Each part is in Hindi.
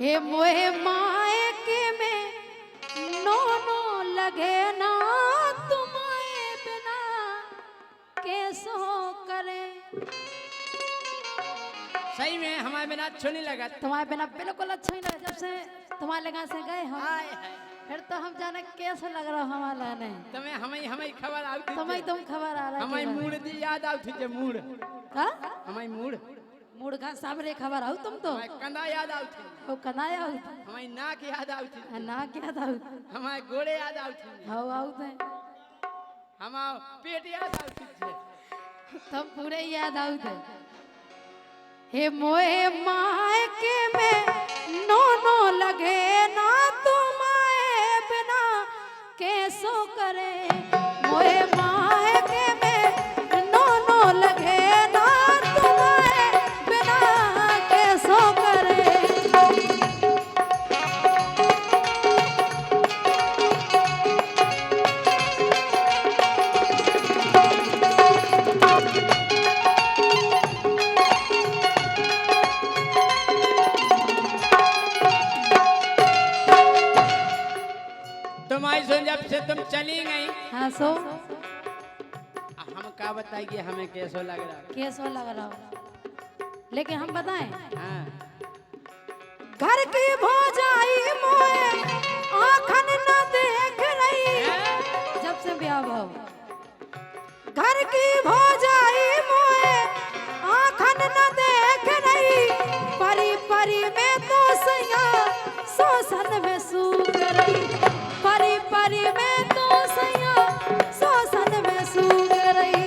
हे मोहे मायके में नो लगे ना तुम्हारे बिना कैसो करे। सही में हमारे बिना अच्छो नहीं लगा। तुम्हारे बिना बिल्कुल अच्छा ही लगा। जब से तुम्हारे लगा से गए हम फिर तो हम जाने कैसे लग रहा हमारा नहीं। तुम्हें हमें खबर आती तुम्हें तुम खबर आ रहा हमें मूड दी याद आती जे मूड का हमें मूड मूड का सामने खबर आऊ तुम तो कंधा याद आती वो कनाया आऊ हमें नाक याद आती ना क्या था हमारे गोड़े याद आती हाउ आऊ थे हमारा पेट याद आती तुम पूरे याद आऊ थे। हे मोए मायके में नो लगे ना तुम्हारे बिना कैसो करे। मोए मायके में नो लगे ना तुम्हारे बिना कैसो करे। तुम्हारी सुन जब से तुम चली गई हाँ सो हम क्या बताएंगे हमें कैसो लग रहा कैसो लग रहा हो। लेकिन हम बताएं हाँ घर की भौजाई मोए आँखन न देख रही। जब से ब्याह भाव घर की भौजाई मोए आँखन न देख रही। परी परी में तो सैया शोषण में सूख रही। परी परी में तो सैया शोषण में सूख रही।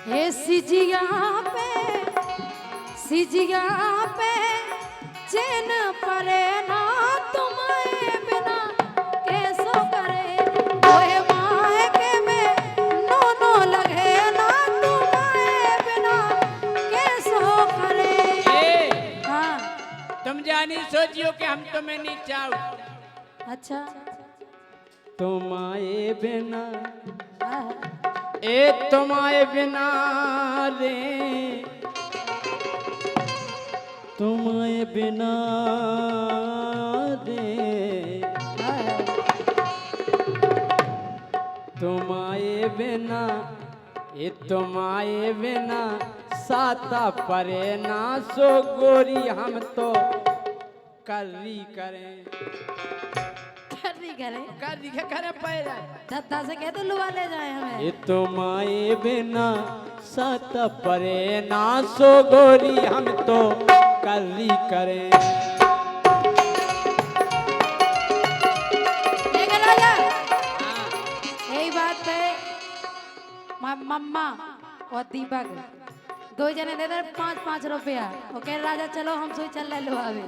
हे सिजिया पे चैन परे ना तुम्हारे बिना कैसो करे। ओए मायके में नो लगे ना तुम्हारे बिना कैसो करे। हाँ तुम जानी सोचियो कि हम तुम्हें नहीं चाहो अच्छा तुम्हारे बिना हाँ। ए तुम्हारे बिना रे तुम्हारे बिना रे तुम्हारे बिना ए तुम्हारे बिना साता परे ना सो गोरी हम तो कर्री करें कर्री के करे पैदा धत्ता से कहते लुआ ले जाए हमें। ये तुम्हारे बिना सत परे ना सो गोरी हम तो कर्री करें। लेकिन राजा यही बात है मम्मा और दीपक दो जने दे दे 5-5 रुपया और कह राजा चलो हम सोई चल ले लो अभी।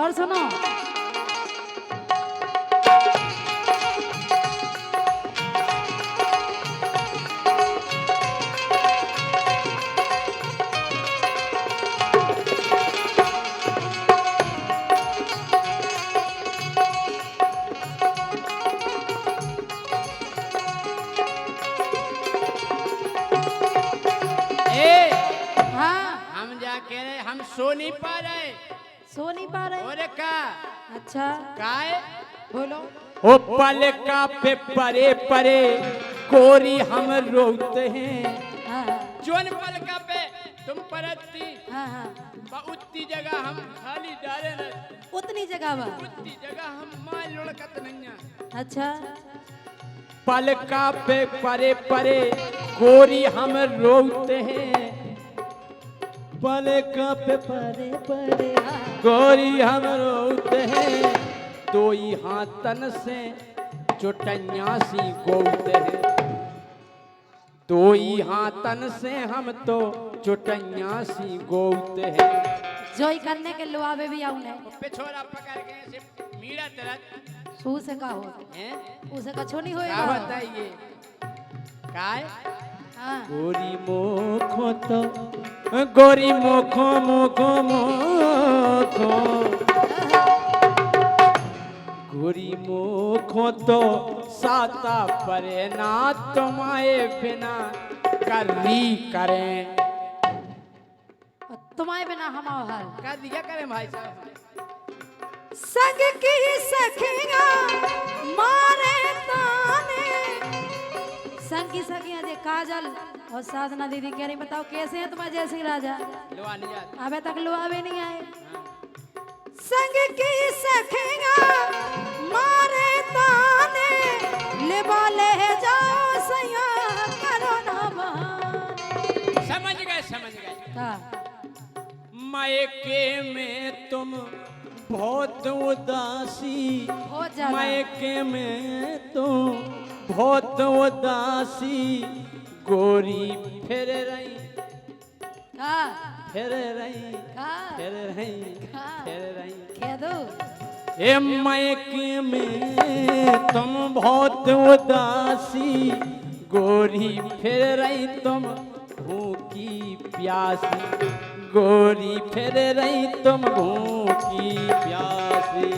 और सुनो हम सो नहीं पा रहे और का अच्छा काय बोलो ओ पल का पे परे परे कोरी हम रोते हैं। हाँ जोन पल का पे तुम परती हाँ उतनी जगह हम खाली डाले न उतनी जगह बा उतनी जगह हम माल लुढ़कत नहीं। अच्छा पल का पे परे परे कोरी हम रोते हैं। पल का पे परे परे गोरी हम रोते हैं। दो ही हाथन से चुटैया सी गोते हैं। दो ही हाथन से हम तो चुटैया सी गोते हैं। जोई करने के लुआवे भी आऊ ने पिछोरा पकड़ के ऐसे मीड़ा तरह सू से का हो हैं उसे कछो नहीं क्या होएगा। बताइए काय हाँ गोरी मोखो तो गोरी मोखो मोखो मोखो गोरी मोखो तो साता परे ना तुम्हारे बिना कर्री करें। और तुम्हारे बिना हम हाल कर दिया करें भाई साहब। संग की सखियां मारे ताने, संग की सखियां जे काजल और साधना दीदी कह रही बताओ कैसे हैं तुम्हारे जैसे राजा? लुआ नहीं जाता। अबे तक लुआवे नहीं आए। संग की सखियां मारे ताने, लेबा ले जाओ सैया करो ना बहाने। समझ गए समझ गए। का मायके में तुम बहुत उदासी, बहुत ज्यादा। मायके में तुम बहुत उदासी, गोरी फिर रही का फिर रही का फिर रही का फिर रही। कह दो ए मायके में तुम बहुत उदासी, गोरी फिर रही तुम भूखी प्यासी, गोरी फिर रही तुम भूखी प्यासी।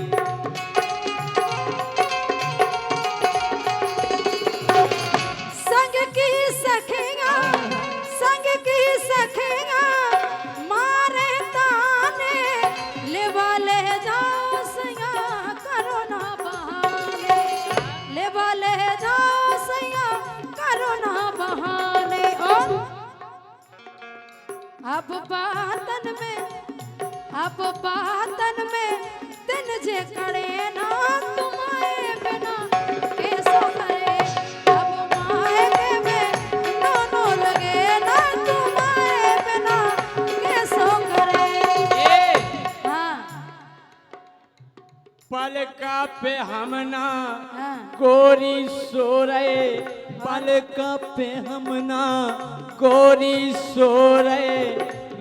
संग की सखियां संग की सखियां मारे ताने, लेबा ले जाओ सैया करो ना बहाने, लेबा ले जाओ सैया करो ना बहाने। और अब बातन में दिन जे करे ना तुम्हारे बिना कैसो करे, अब मायके में दोनों लगे ना तुम्हारे बिना कैसो करे। हाँ पलका पे हमना हाँ गोरी सो रहे, पलका पे हमना गोरी सो रहे,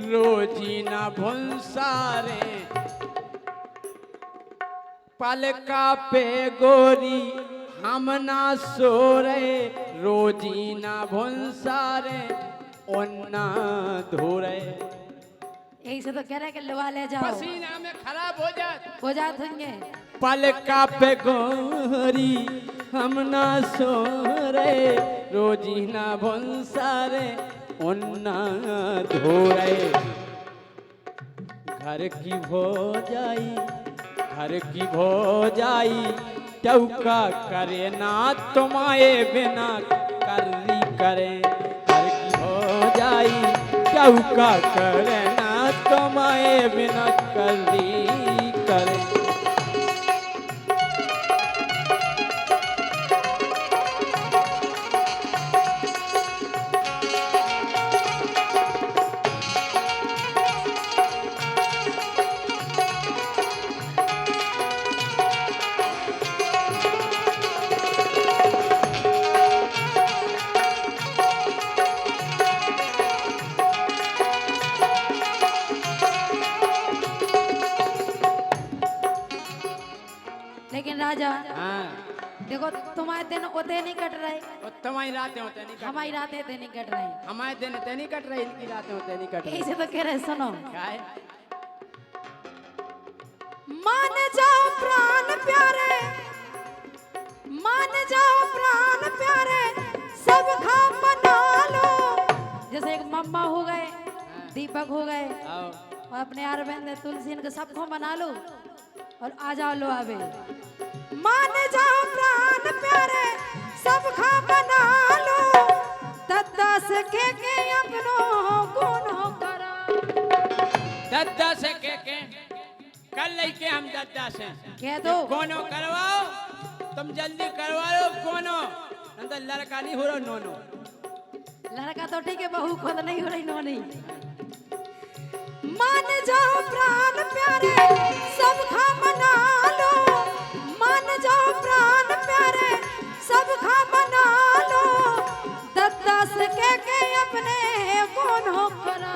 रोजी ना भुंसारे। पलका पे गोरी हम ना सो रहे, रोजी ना भुंसारे, ओन्ना धो रहे। यही से तो कह रहे कि लुआ ले जाओ, पसीना में खराब हो जात होंगे। पलका पे गोरी हम ना सो रहे, रोजी ना भुंसारे, ओन्ना धो रहे। घर की भौजाई टौका करे ना तुम्हारे बिना कर्री करें। घर की भौजाई टौका करे ना तुम्हारे बिना कर्री करें। लेकिन राजा हाँ, देखो तुम्हारे दिन ओते नहीं कट रहे, और तुम्हारी रातें होते नहीं कट हमारी रातें ते नहीं कट रही। हमारे दिन ते नहीं कट रही, इनकी रातें होते नहीं कट रही। ऐसे तो कह रहे सुनो, क्या है? मान जाओ प्राण प्यारे, मान जाओ प्राण प्यारे, सब खा बना लो। जैसे एक मम्मा हो गए, दीपक हो गए, आओ। और अपने अरविंद तुलसी इनके सबको बना लो और आ जाओ लो आवे। मान जाओ प्राण प्यारे, सब खा बना लो, दद्दा से के अपनों गुनो करा। दद्दा से के कल लेके हम दद्दा से कह दो कोनो करवाओ, तुम जल्दी करवा लो कोनो, अंदर लड़का नहीं हो रहा नोनो। लड़का तो ठीक है, बहू खुद नहीं हो रही नोनी। मान जाओ प्राण प्यारे, सब खा बना लो, मान जाओ प्राण प्यारे, सब खा बना लो, दद्दा से के अपने कोनो करा,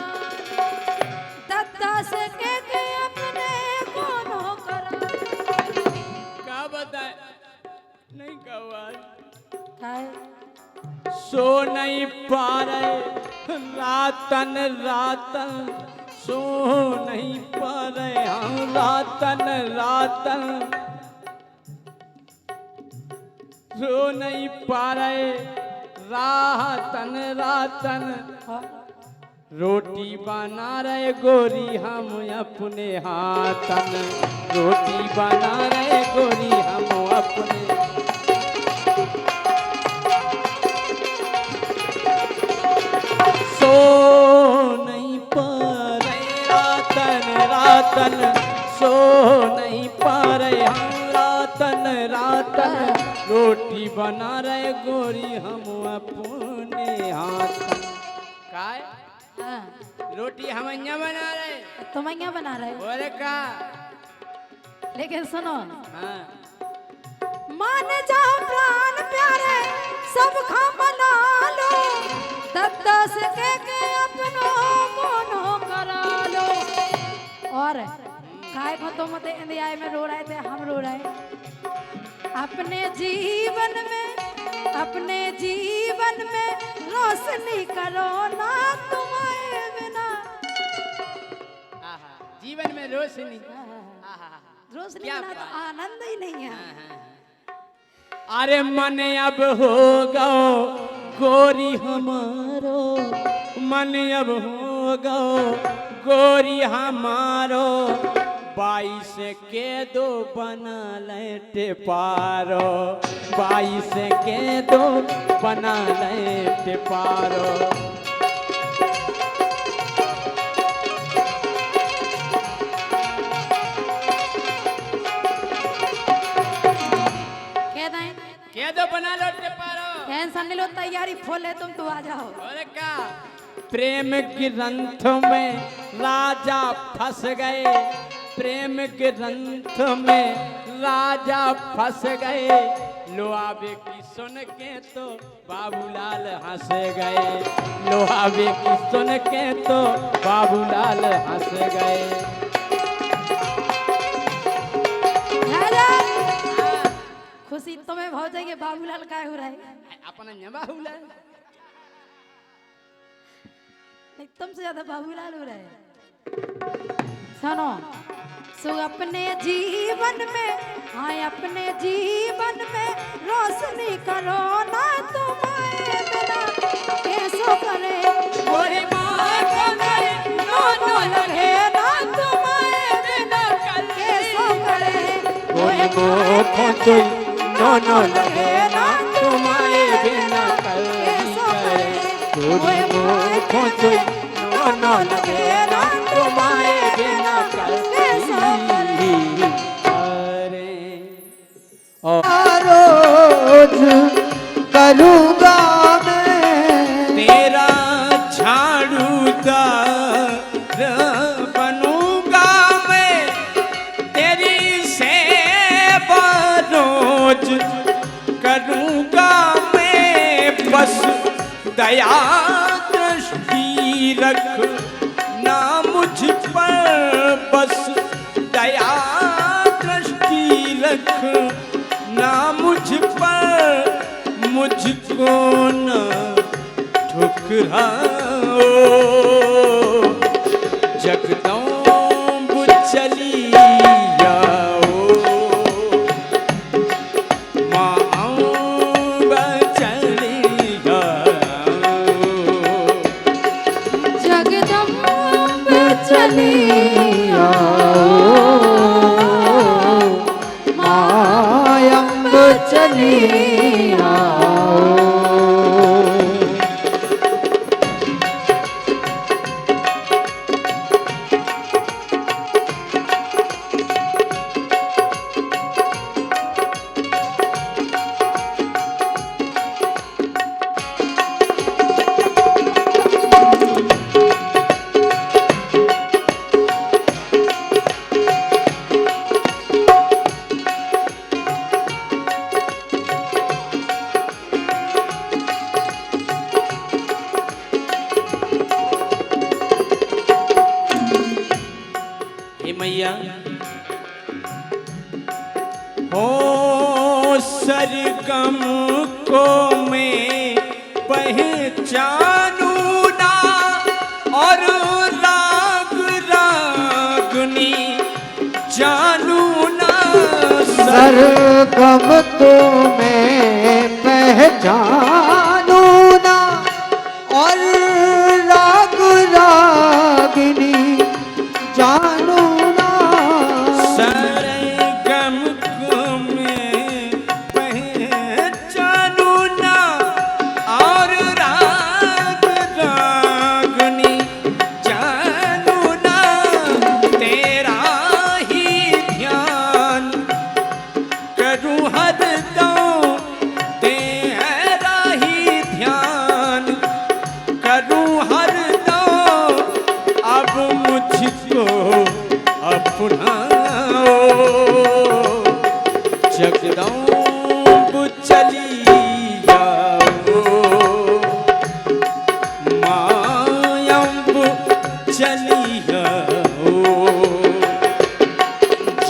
दद्दा से के अपने कोनो करा। क्या बताए नहीं कहा काय सो नहीं पा रहे रातन रातन, सो नहीं पा रहे हम रातन रातन, सो नहीं पा रहे रातन रातन हाँ। रोटी बना रहे गोरी हम अपने हाथन, रोटी बना रहे गोरी हम अपने। सो नहीं पा रहे रातन रातन, सो नहीं पा रहे हम रातन रातन, रोटी बना रहे गोरी हम अपने हाथन। काय हाँ। रोटी हम यहाँ बना रहे, तुम यहाँ बना रहे हो। और का लेकिन सुनो, हाँ मान जाओ प्राण प्यारे सब खा बना लो, दस के अपनो मोनो करा लो। और काय को तो मत इंडिया में रो रहे थे, हम रो रहे अपने जीवन में रोशनी करो ना तुम्हारे बिना। जीवन में रोशनी, रोशनी क्या बिना तो बात। आनंद ही नहीं है। अरे मन अब होगा गोरी हमारो, मन अब होगा गोरी हमारो, 22 के दो बना लेटे पारो, 22 के दो बना लेटे पारो। क्या दो बना लेटे पारो। टेंशन नहीं लो, तैयारी फुल है, तुम तो आ जाओ। और क्या प्रेम ग्रंथ में राजा फंस गए, प्रेम ग्रंथ में राजा फंस गए, लोहावे की सुन के तो बाबूलाल हंस गए, लोहावे की सुन के तो बाबूलाल हंस गए। खुशी तुम्हें भाव जाएगी, बाबूलाल का हो रहा है अपना बाबूलाल तुमसे ज्यादा बाबूलाल हो रहा है। सुनो, सो अपने जीवन में, हाँ अपने जीवन में रोशनी करो ना तुम्हारे बिना, कैसो करे गोरी माँ को करे नो लगे ना तुम्हारे बिना, कैसो करे गोरी माँ को नो लगे ना तुम्हारे बिना, कैसो करे गोरी माँ को नो लगे ना तुम्हारे बिना, रोज करूँगा मैं तेरा झाड़ूदार बनूंगा मैं, तेरी सेवा रोज करूंगा मैं, बस दया दृष्टि रख ना मुझ पर, बस दया दृष्टि रख ना मुझ पर, मुझको न ठुकराओ, जगदम्ब चली आओ, माँ अम्बा चली आओ, जगदम्ब चली मायंब चली आओ। मैया हो सरगम को मैं पहचानू ना, और राग रागनी जानू ना, सरगम तो मैं पहचानू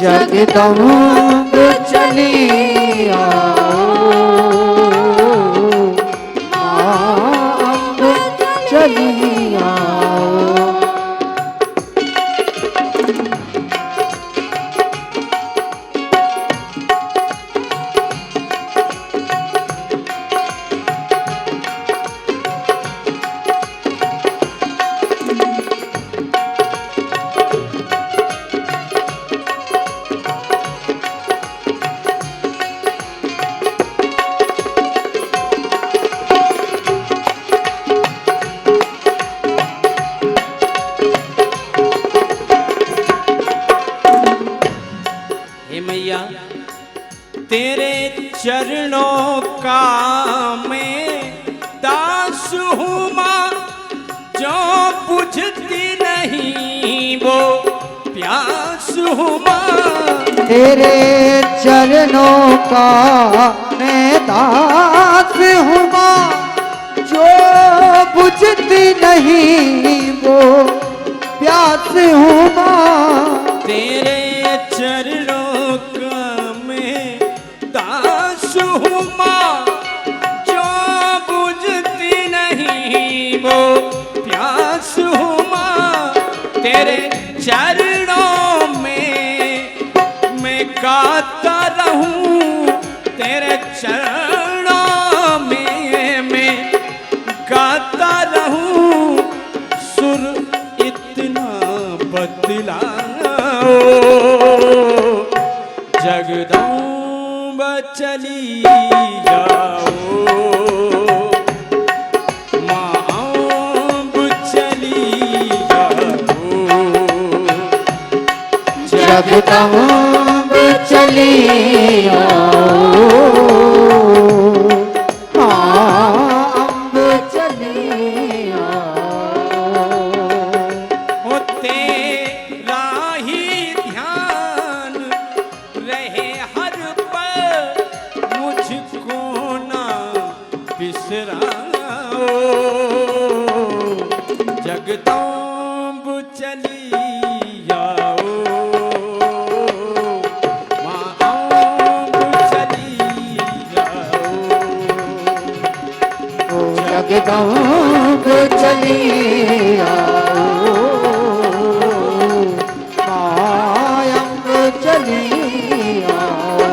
जगदम्ब चली आओ, माँ अम्ब चली आओ। हे मैया तेरे चरणों का मैं दास हूँ माँ, जो बुझती नहीं वो प्यास हूँ माँ। तेरे चरणों का मैं दास हूँ माँ, जो बुझती नहीं वो प्यास हूँ माँ। तेरे चरणों का मैं दास हूँ माँ, जो बुझती नहीं वो प्यास हूँ माँ। तेरे चरणों में मैं गाता रहूं, तेरे चरणों में मैं गाता रहूं, सुर इतना बतलाओ, जगदम्ब चली जाओ, माँ अम्ब चली जाओ। जगदम्ब चली आओ, माँ अम्ब चली आओ। हो तेरा ही ध्यान रहे हर पल, मुझको ना बिसराओ, जगदम्ब चली जाओ, माँ अम्ब चली जाओ। जगदम्ब चली आओ, माँ अम्ब चली आओ।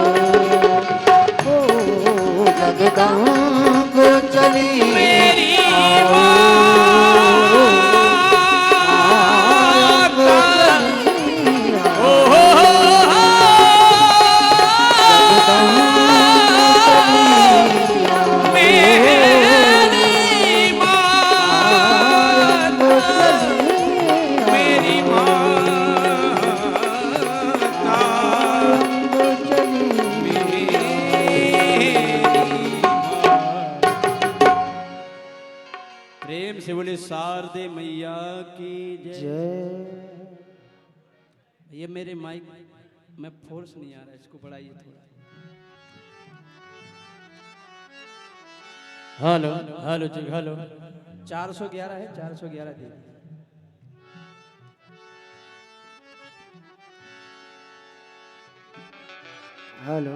जगदम्ब चली मेरी आओ, माँ का चली ओ आओ। हो मेरी माता, मेरी माता, मेरी माता। प्रेम से बोले शारदे मैया की जय। जय। ये मेरे माइक में फोर्स नहीं आ रहा है, इसको बढ़ाइए थोड़ा। हेलो हेलो जी हेलो। 411 है, 411 दी। हेलो।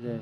जय।